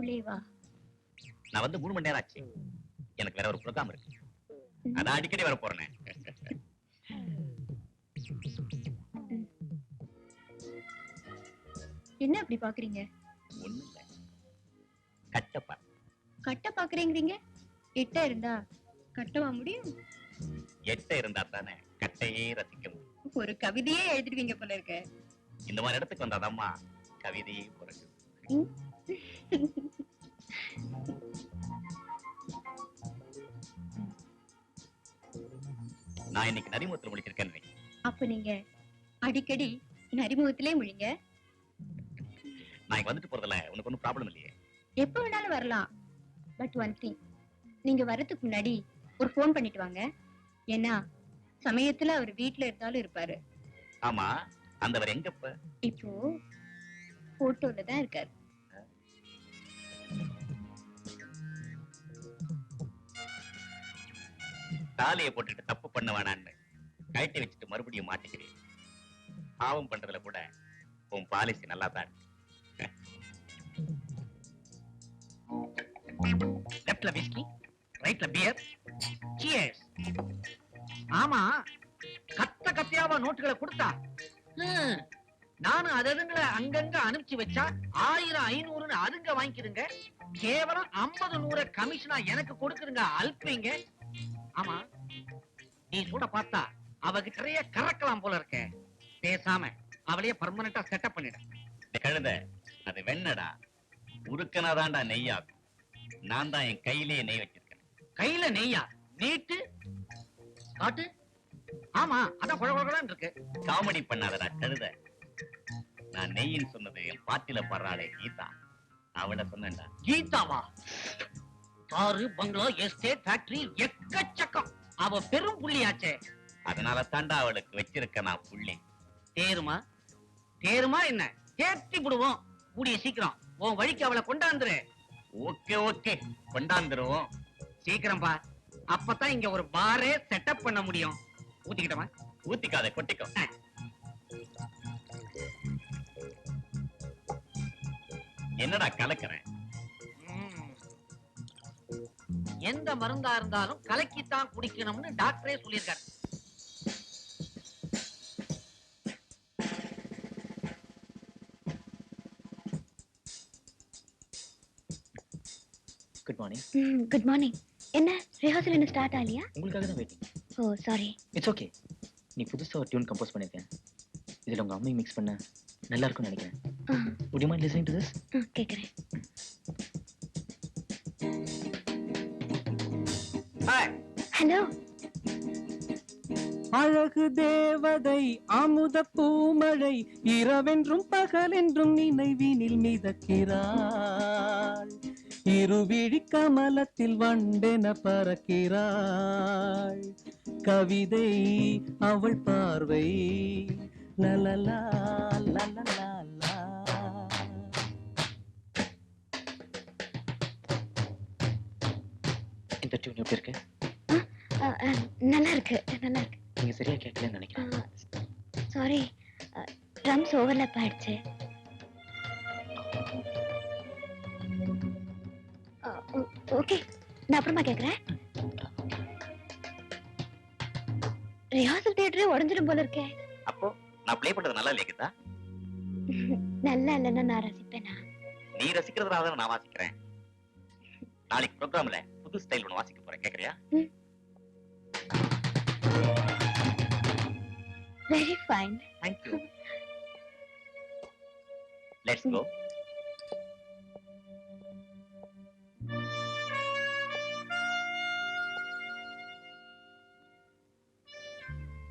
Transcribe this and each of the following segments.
இவ்வளேவா? நான் வந்து 3 மணி நேரம் ஆச்சு. எனக்கு வேற ஒரு ப்ரோகிராம் இருக்கு. அதான் அடிக்கடி வர போறேன். என்ன அப்படி பாக்குறீங்க? ஒண்ணும் இல்ல. கட்டப்பா. கட்ட பாக்குறீங்கறீங்க? எட்ட இருந்தா கட்டவா முடியும்? எட்ட இருந்தா தானே கட்டையே ரசிக்க முடியும். ஒரு கவிதையே எழுதிடுவீங்க போல இருக்கு. இந்த மாதிரி இடத்துக்கு வந்தாதம்மா கவிதையே பிறகு. நான் இன்னைக்கு நரிமுகத்தில் முடிச்சிருக்கேன். அப்ப நீங்க அடிக்கடி நரிமுகத்திலே முழிங்க. நான் இங்க வந்துட்டு போறதுல உனக்கு ஒன்னும் ப்ராப்ளம் இல்லையே? எப்ப வேணாலும் வரலாம். பட் ஒன் திங், நீங்க வரதுக்கு முன்னாடி ஒரு ஃபோன் பண்ணிட்டு வாங்க. ஏன்னா சமயத்துல அவர் வீட்ல இருந்தாலும் இருப்பாரு. ஆமா, அந்தவர் எங்கப்ப? இப்போ போட்டோல தான் இருக்காரு. தாலியை போட்டுட்டு தப்பு பண்ண வேணான்னு கழட்டி வச்சுட்டு மறுபடியும் மாட்டிக்கிறேன். பாவம் பண்றதுல கூட உன் பாலிசி நல்லா தான் இருக்கு. லெஃப்ட்ல விஸ்கி, ரைட்ல பியர். சியர்ஸ். ஆமா, கத்த கத்தியாவா நோட்டுகளை கொடுத்தா நானும் அதுங்களை அங்கங்க அனுப்பிச்சு வச்சா 1000 500 அதுங்க வாங்கிக்கிடுங்க. கேவலம் 50 100 கமிஷனா எனக்கு கொடுக்குறங்க அல்பீங்க. ஆமா, நீ கூட பார்த்தா அவகிட்ட நிறைய கறக்கலாம் போல இருக்க. பேசாம அவளையே பர்மனண்டா செட்டப் பண்ணிட. கழுத, அது வெண்ணடா, உருக்கனாதான்டா நெய்யாகும். நான் தான் என் கையிலேயே நெய் வச்சிருக்கேன். கையில நெய்யா? நீட்டு காட்டு. ஆமா, அதான் குழகுழன்னு இருக்கு. காமெடி பண்ணாதடா கழுத. நான் நெய்யின்னு சொன்னது என் பாட்டில படுறாளே கீதா, அவளை சொன்னேன்டா. கீதாவா? காரு, பங்களா, எஸ்டேட், ஃபேக்டரி எக்கச்சக்கம். அவ பெரும் புள்ளியாச்சே. அதனால தாண்டா அவளுக்கு வச்சிருக்க நான் புள்ளி. தேருமா? தேருமா என்ன? தேர்த்தி விடுவோம். கூடிய சீக்கிரம் உன் வழிக்கு அவளை கொண்டாந்துரு. Okay okay, கொண்டாந்துருவோம். சீக்கிரம் பா, அப்பதான் இங்க ஒரு பாரே செட்டப் பண்ண முடியும். ஊத்திக்கிட்டமா? ஊத்திக்காத, கொட்டிக்கோ. என்னடா கலக்கிறேன்? எந்த மருந்தா இருந்தாலும் கலக்கித்தான் குடிக்கணும்னு டாக்டரே சொல்லியிருக்காரு. Good morning. Good morning. என்ன ரிஹர்சல் இன்னும் ஸ்டார்ட் ஆகலையா? உங்களுக்காக தான் waiting. Oh sorry. It's okay. நீ புதுசா ஒரு டியூன் கம்போஸ் பண்ணிருக்கேன். இதுல உங்க அம்மையை மிக்ஸ் பண்ண நல்லா இருக்கும்னு நினைக்கிறேன். Would you mind listening to this? கேக்குறேன். ஹாய். ஹலோ. அழகு தேவதை அமுத பூமழை இரவென்றும் பகலென்றும் நினைவினில் மிதக்கிறாள். இருவிழி கமலத்தில் வண்டென பறக்கிறாள். கவிதை அவள் பார்வை லலலா லலலா. இந்த டியூன் எப்படி இருக்கு? நல்லா இருக்கு, நல்லா இருக்கு. நீங்க சரியா கேட்கலன்னு நினைக்கிறேன். சாரி, ட்ரம்ஸ் ஓவர்லாப் ஆயிடுச்சு. ஓகே, நான் அப்புறமா கேக்குறேன். ரிஹர்சல் தியேட்டரே உடைஞ்சிடும் போல இருக்கே. அப்போ நான் ப்ளே பண்றது நல்லா இல்லையா? நல்லா இல்லைன்னா நான் ரசிப்பேனா? நீ ரசிக்கிறதுனால தான் நான் வாசிக்கிறேன். நாளைக்கு ப்ரோக்ராம்ல புது ஸ்டைல் ஒன்று வாசிக்க போறேன், கேக்குறியா? Very fine. Thank you. Let's go.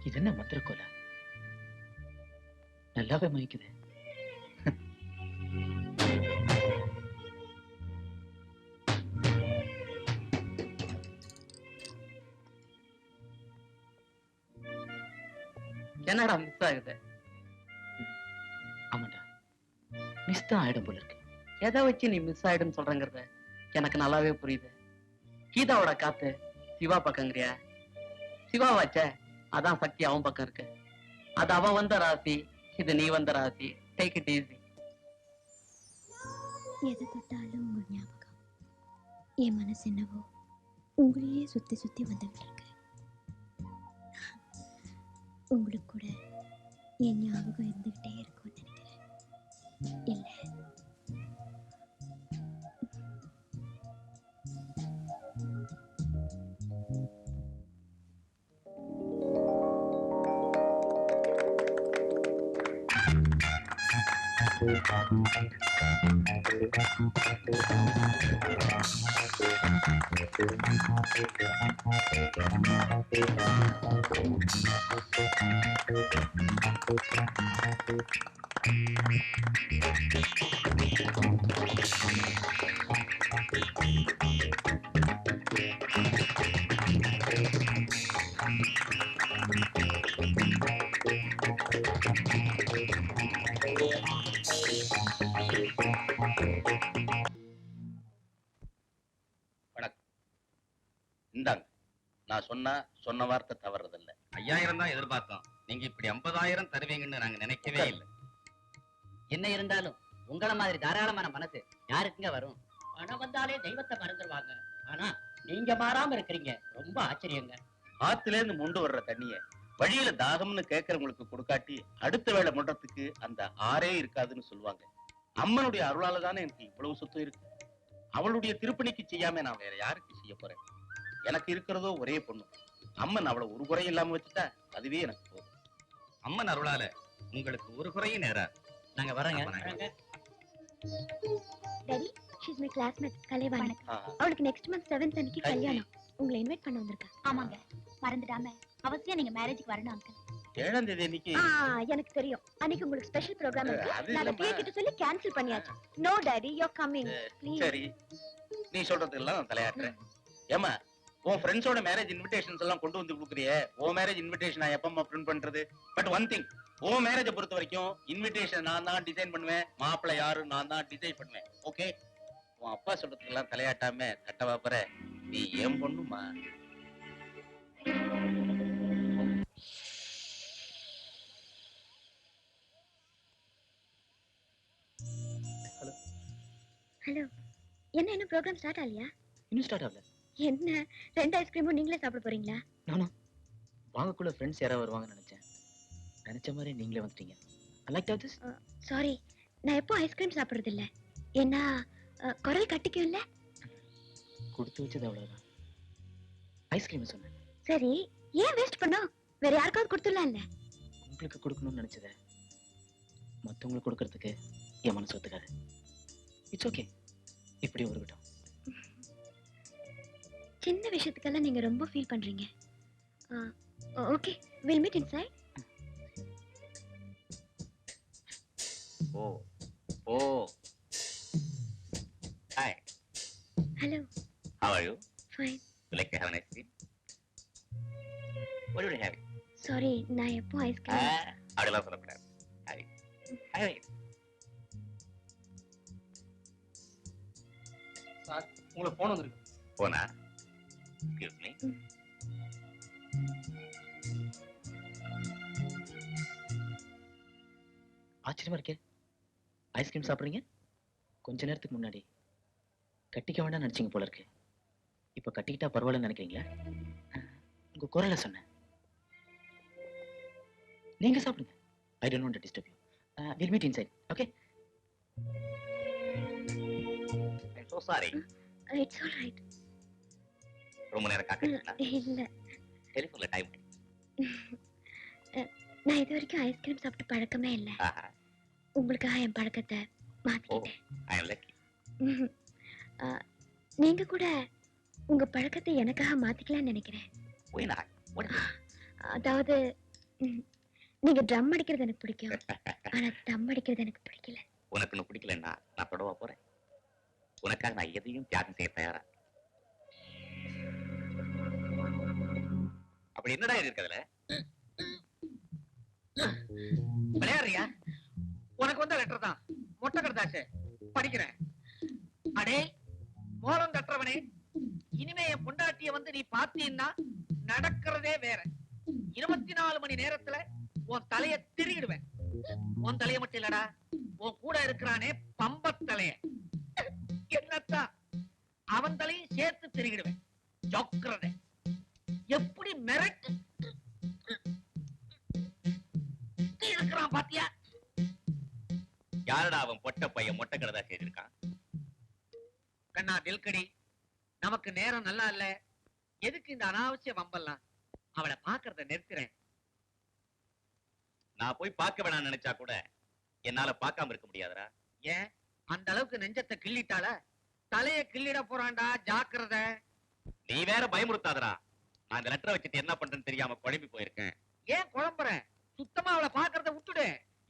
இது என்ன மந்திரக்கோல? நல்லாவே மயக்குது. என்னடா மிஸ் ஆகுது? ஆமாண்டா, மிஸ் தான் ஆயிடும் போல இருக்கு. எதை வச்சு நீ மிஸ் ஆயிடுன்னு சொல்றங்கிறத எனக்கு நல்லாவே புரியுது. கீதாவோட காத்து சிவா பக்கங்கிறியா? சிவாவாச்சே, அதான் சக்தி அவன் பக்கம் இருக்கு. அது அவன் வந்த ராசி, இது நீ வந்த ராசி. Take it easy. எது தொட்டாலும் ஞாபகம் என் மனசு என்னவோ உங்களையே சுத்தி சுத்தி வந்துகிட்டு இருக்கு. உங்களுக்கு கூட என் ஞாபகம் இருந்துகிட்டே இருக்கும்னு நினைக்கிறேன். இல்ல இந்தாங்க. நான் சொன்ன வார்த்தை தவறதில்ல. 5000 தான் எதிர்பார்த்தோம். நீங்க இப்படி 50,000 தருவீங்கன்னு நாங்க நினைக்கவே இல்லை. என்ன இருந்தாலும் உங்கள மாதிரி தாராளமான மனசு யாருக்குங்க வரும்? பணம் வந்தாலே தெய்வத்தை மறந்துடுவாங்க. ஆனா நீங்க மாறாம இருக்கிறீங்க. ரொம்ப ஆச்சரியங்க. ஆத்துல இருந்து முண்டு வர்ற தண்ணிய வழியில தாகம்னு கேட்கறவங்களுக்கு கொடுக்காட்டி அடுத்த வேளை முண்டத்துக்கு அந்த ஆறே இருக்காதுன்னு சொல்லுவாங்க. அம்மனுடைய அருளால தானே எனக்கு இவ்வளவு சொத்து இருக்கு. அவளுடைய திருப்பணிக்கு செய்யாம நான் வேற யாருக்கு செய்ய போறேன்? எனக்கு இருக்கிறதோ ஒரே பொண்ணு. அம்மன் அவளை ஒரு குறையும் இல்லாம வச்சுட்டா அதுவே எனக்கு போதும். அம்மன் அருளால உங்களுக்கு ஒரு குறையும் நேராது. நாங்க வரோங்க. Daddy, she is my classmate Kalaivani. அவளுக்கு நெக்ஸ்ட் மந்த் 7th அன்னைக்கு கல்யாணம். உங்களை இன்வைட் பண்ண வந்திருக்கா. ஆமாங்க, மறந்துடாம அவசியம் நீங்க மேரேஜ்க்கு வரணும் அங்கிள். 7ஆம் தேதி அன்னைக்கு எனக்கு தெரியும். அன்னைக்கு உங்களுக்கு ஸ்பெஷல் ப்ரோகிராம் இருக்கு. நான் பிஏ கிட்ட சொல்லி கேன்சல் பண்ணியாச்சு. No daddy, you are coming please. சரி, நீ சொல்றதுக்கெல்லாம் நான் தலையாட்டுறேன். ஏமா, உன் ஃப்ரெண்ட்ஸோட மேரேஜ் இன்விடேஷன்ஸ் எல்லாம் கொண்டு வந்து கொடுக்குறியே, உன் மேரேஜ் இன்விடேஷன் நான் எப்பமா பிரிண்ட் பண்றது? பட் ஒன் திங், உன் மேரேஜை பொறுத்த வரைக்கும் இன்விடேஷன் நான் தான் டிசைன் பண்ணுவேன், மாப்பிள்ளை யாரு நான் தான் டிசைன் பண்ணுவேன். ஓகே? உன் அப்பா சொல்றதுக்கெல்லாம் தலையாட்டாம கட்ட வாப்பற நீ ஏன் பொண்ணுமா? ஹலோ, என்ன இன்னும் ப்ரோகிராம் ஸ்டார்ட் ஆகலையா? இன்னும் ஸ்டார்ட் ஆகல. என்ன 2 ஐஸ்கிரீமும் நீங்களே சாப்பிட போறீங்களா? நானும் வாங்கக்குள்ள ஃப்ரெண்ட்ஸ் யாராவது வருவாங்கன்னு நினைச்சேன். நினைச்ச மாதிரி நீங்களே வந்துட்டீங்க. I like that this. Sorry, நான் எப்போ ஐஸ்கிரீம் சாப்பிடுறது இல்ல. ஏன்னா குரல் கட்டிக்கும் இல்ல. கொடுத்து வச்சது அவ்வளவுதான். ஐஸ்கிரீம் சொன்னேன். சரி, ஏன் வேஸ்ட் பண்ணோம்? வேற யாருக்காவது கொடுத்துடலாம் இல்ல. உங்களுக்கு கொடுக்கணும்னு நினைச்சத மத்தவங்களுக்கு கொடுக்கறதுக்கு என் மனசு ஒத்துக்காது. இட்ஸ் ஓகே, இப்படி இருக்கட்டும். சின்ன விஷயத்துக்கெல்லாம் நீங்க ரொம்ப ஃபீல் பண்றீங்க. Okay, will meet inside. Oh oh hi. Hello. How are you? Fine. You like to have a nice tea? What do you have? Sorry, நான் எப்போ ஐஸ்கிரீம் அதெல்லாம் சொல்லக்கூடாது. Hi hi. சார், உங்களுக்கு போன் வந்திருக்கு. போனா எக்ஸ்கியூஸ் மீ. ஆச்சரியமா இருக்கே, ice cream சாப்பிடுறீங்க. கொஞ்ச நேரத்துக்கு முன்னாடி கட்டிக்க வேண்டாம் நினைச்சீங்க போல இருக்கு. இப்ப கட்டிக்கிட்டா பரவாயில்லன்னு நினைக்கிறீங்களா? உங்க குரலை சொன்னேன். நீங்க சாப்பிடுங்க. I don't want to disturb you. We'll meet inside. Okay? I'm so sorry. It's all right. ரொம்ப நேரம் காக்கறீங்களா? இல்ல, டெலிஃபோன்ல டைம். நான் இது வரைக்கும் ஐஸ்கிரீம் சாப்பிட்டு பழக்கமே இல்ல. உங்களுக்காக என் பழக்கத்தை மாத்திக்கிட்டேன். I am lucky. நீங்க கூட உங்க பழக்கத்தை எனக்காக மாத்திக்கலாம்னு நினைக்கிறேன். Why not? What is it? அதாவது நீங்க ட்ரம் அடிக்கிறது எனக்கு பிடிக்கும், ஆனா தம் அடிக்கிறது எனக்கு பிடிக்கல. உனக்கு பிடிக்கலன்னா நான் தொடவா போறேன். உனக்காக நான் எதையும் தியாகம் செய்ய தயாரா. அப்படி என்னடா இருக்குதுல? விளையாடுறியா? உனக்கு வந்த லெட்டர் தான். மொட்டை கடுதாச்சு படிக்கிறேன். அடே மோரம் தட்டுறவனே, இனிமே என் பொண்டாட்டிய வந்து நீ பாத்தீன்னா நடக்கிறதே வேற. 24 மணி நேரத்துல உன் தலைய திருகிடுவேன். உன் தலைய மட்டும் இல்லடா, உன் கூட இருக்கிறானே பம்பத்தலைய, என்னத்தான் அவன் தலையும் சேர்த்து திருகிடுவேன். ஜாக்கிரதை. எப்படி மிரட்டு இருக்கிறான் பாத்தியா? யாரடா அவன் பொட்ட பையன் மொட்டை கடதா செய்திருக்கான்? கண்ணா தில்கடி, நமக்கு நேரம் நல்லா இல்ல. எதுக்கு இந்த அனாவசிய வம்பெல்லாம்? அவளை பாக்குறத நிறுத்துறேன். நான் போய் பார்க்க வேணாம்னு நினைச்சா கூட என்னால பார்க்காம இருக்க முடியாதுடா. ஏன் அந்த அளவுக்கு நெஞ்சத்தை கிள்ளிட்டால? தலைய கிள்ளிட போறான்டா, ஜாக்கிரதை. நீ வேற பயமுறுத்தாதடா. நான் இந்த லெட்டரை வச்சுட்டு என்ன பண்றேன்னு தெரியாம குழம்பி போயிருக்கேன். ஏன் குழம்புற? சுத்தமா அவளை பாக்குறத விட்டுடு.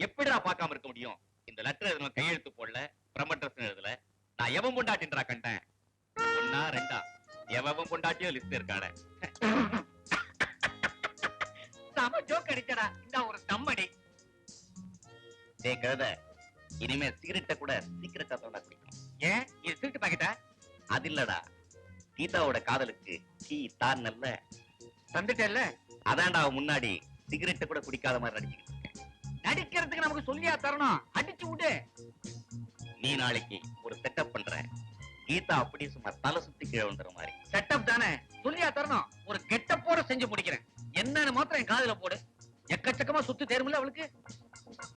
எப்படிடா பார்க்காம இருக்க முடியும்? இந்த லெட்டர் எதுவும் கையெழுத்து போடல, பிரமட்ரஸ் எழுதல. நான் எவன் பொண்டாட்டின்றா கண்டேன். ஒன்னா ரெண்டா எவன் பொண்டாட்டியோ லிஸ்ட் இருக்காட. சம ஜோக் அடிச்சடா. இந்த ஒரு தம்மடி. டேய் கழுத, இனிமே சிகரெட்டை கூட சீக்கிரட்டா தான் குடிக்கணும். ஏன் இது திருட்டு பாக்கெட்டா? அது இல்லடா, கீதாவோட காதலுக்கு கீ தான் நல்ல தந்துட்டல்ல? அதான்டா அவன் முன்னாடி சிகரெட்டை கூட குடிக்காத மாதிரி நடிச்சுக்கிட்டு இருக்கேன். நடிக்கிறதுக்கு நமக்கு சொல்லியா தரணும்? அடிச்சு விடு. நீ நாளைக்கு ஒரு செட்டப் பண்ற. கீதா அப்படியே சும்மா தலை சுத்தி கீழே வந்துற மாதிரி. செட்டப் தானே, சொல்லியா தரணும்? ஒரு கெட்டப்போட செஞ்சு முடிக்கிறேன். என்னன்னு மாத்திரம் என் காதுல போடு. எக்கச்சக்கமா சுத்து தேருமில்ல அவளுக்கு.